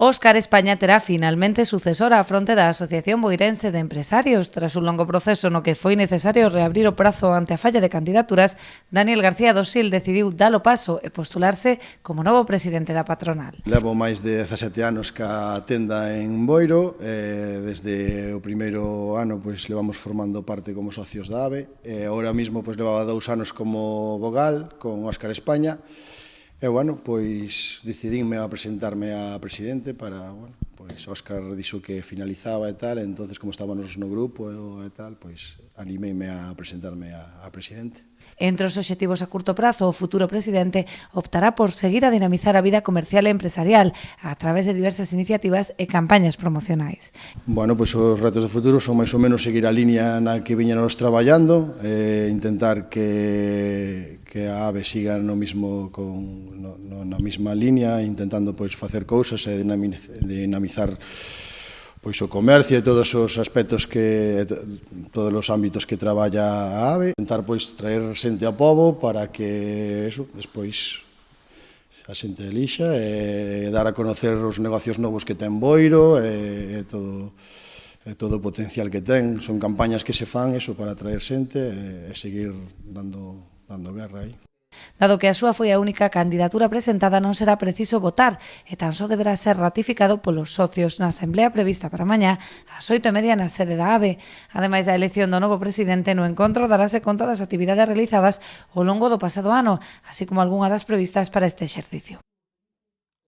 Óscar España terá finalmente sucesora á fronte da Asociación Boirense de Empresarios. Tras un longo proceso no que foi necesario reabrir o prazo ante a falla de candidaturas, Daniel García Dosil decidiu dar o paso e postularse como novo presidente da patronal. Levo máis de 17 anos ca tenda en Boiro, desde o primeiro ano pois levamos formando parte como socios da AVE, agora mesmo pois levaba 2 anos como vogal con Óscar España. E, bueno, pois decidínme a presentarme a presidente para, bueno, pois Óscar dixo que finalizaba e tal, entonces como estábamos no grupo e tal, pois animeime a presentarme a presidente. Entre os obxectivos a curto prazo, o futuro presidente optará por seguir a dinamizar a vida comercial e empresarial a través de diversas iniciativas e campañas promocionais. Bueno, pois os retos de futuro son máis ou menos seguir a liña na que viñanos traballando, intentar que a AVE siga no mismo na mesma liña, intentando pois facer cousas e dinamizar pois o comercio e todos os aspectos todos os ámbitos que traballa a AVE, intentar pois traer xente ao pobo para que despois a xente elixa e dar a conocer os negocios novos que ten Boiro e todo o potencial que ten. Son campañas que se fan para atraer xente e seguir dando guerra aí. Dado que a súa foi a única candidatura presentada, non será preciso votar e tan só deberá ser ratificado polos socios na asamblea prevista para mañá ás 8:30 na sede da AVE. Ademais da elección do novo presidente, no encontro darase conta das actividades realizadas ao longo do pasado ano, así como algunha das previstas para este exercicio.